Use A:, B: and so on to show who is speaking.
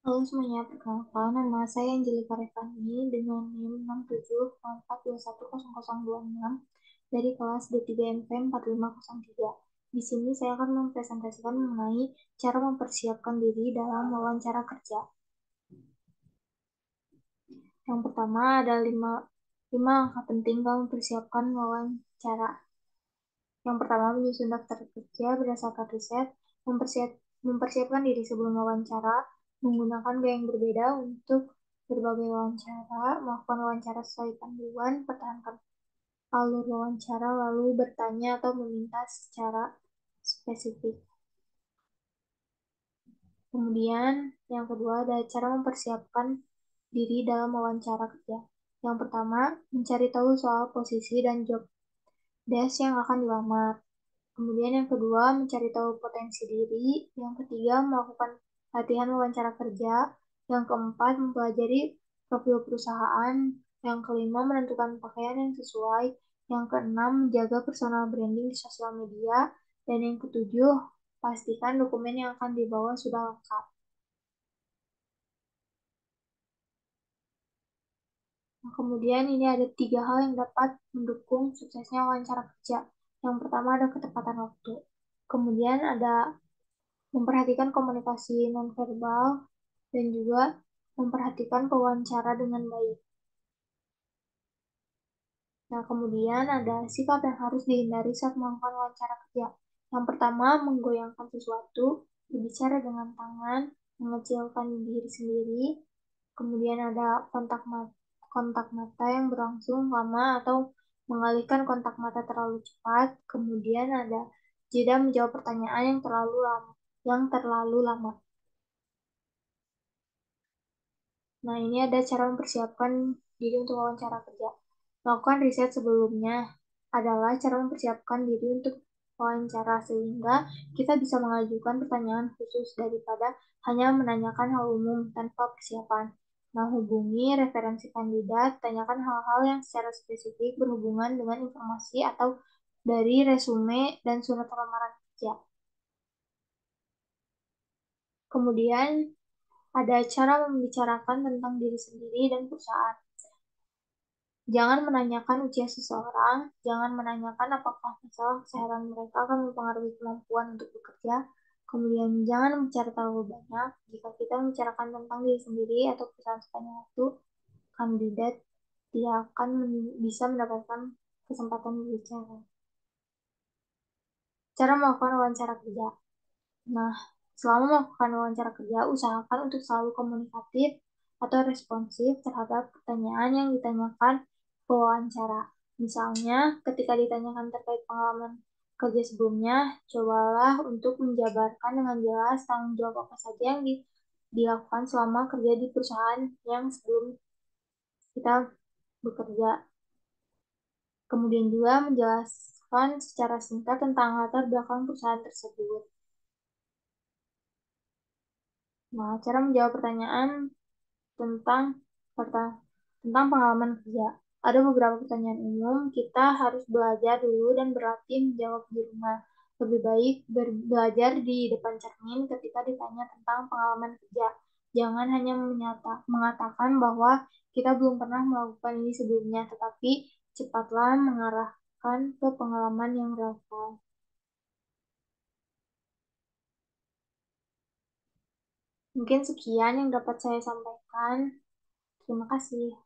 A: Halo semuanya, perkenalkan nama saya Angelika Revani dengan NIM 6744210026 dari kelas D3MP 4503. Di sini saya akan mempresentasikan mengenai cara mempersiapkan diri dalam wawancara kerja. Yang pertama ada lima langkah penting dalam mempersiapkan wawancara. Yang pertama, menyusun daftar kerja berdasarkan riset, mempersiapkan diri sebelum wawancara, menggunakan gaya yang berbeda untuk berbagai wawancara, melakukan wawancara sesuai panduan, pertahankan alur wawancara, lalu bertanya atau meminta secara spesifik. Kemudian, yang kedua ada cara mempersiapkan diri dalam wawancara kerja. Yang pertama, mencari tahu soal posisi dan job desk yang akan dilamar. Kemudian yang kedua, mencari tahu potensi diri. Yang ketiga, melakukan latihan wawancara kerja. Yang keempat, mempelajari profil perusahaan. Yang kelima, menentukan pakaian yang sesuai. Yang keenam, menjaga personal branding di sosial media. Dan yang ketujuh, pastikan dokumen yang akan dibawa sudah lengkap. Nah, kemudian ini ada 3 hal yang dapat mendukung suksesnya wawancara kerja. Yang pertama ada ketepatan waktu. Kemudian ada memperhatikan komunikasi nonverbal, dan juga memperhatikan pewawancara dengan baik. Nah, kemudian ada sikap yang harus dihindari saat melakukan wawancara kerja. Yang pertama, menggoyangkan sesuatu, berbicara dengan tangan, mengecilkan diri sendiri, kemudian ada kontak mata yang berlangsung lama atau mengalihkan kontak mata terlalu cepat, kemudian ada jeda menjawab pertanyaan yang terlalu lama. Nah, ini ada cara mempersiapkan diri untuk wawancara kerja. Melakukan riset sebelumnya adalah cara mempersiapkan diri untuk wawancara sehingga kita bisa mengajukan pertanyaan khusus daripada hanya menanyakan hal umum tanpa persiapan. Nah, hubungi referensi kandidat, tanyakan hal-hal yang secara spesifik berhubungan dengan informasi atau dari resume dan surat lamaran kerja. Kemudian, ada cara membicarakan tentang diri sendiri dan perusahaan. Jangan menanyakan usia seseorang, jangan menanyakan apakah masalah kesehatan mereka akan mempengaruhi kemampuan untuk bekerja. Kemudian jangan bicara terlalu banyak. Jika kita membicarakan tentang diri sendiri atau perusahaan sepanjang waktu, kandidat tidak akan bisa mendapatkan kesempatan berbicara. Cara melakukan wawancara kerja. Nah, selama melakukan wawancara kerja, usahakan untuk selalu komunikatif atau responsif terhadap pertanyaan yang ditanyakan pewawancara. Misalnya, ketika ditanyakan terkait pengalaman kerja sebelumnya, cobalah untuk menjabarkan dengan jelas tanggung jawab apa saja yang dilakukan selama kerja di perusahaan yang sebelum kita bekerja. Kemudian juga menjelaskan secara singkat tentang latar belakang perusahaan tersebut. Nah, cara menjawab pertanyaan tentang tentang pengalaman kerja. Ada beberapa pertanyaan umum, kita harus belajar dulu dan berlatih menjawab di rumah. Lebih baik belajar di depan cermin ketika ditanya tentang pengalaman kerja. Jangan hanya mengatakan bahwa kita belum pernah melakukan ini sebelumnya, tetapi cepatlah mengarahkan ke pengalaman yang relevan. Mungkin sekian yang dapat saya sampaikan. Terima kasih.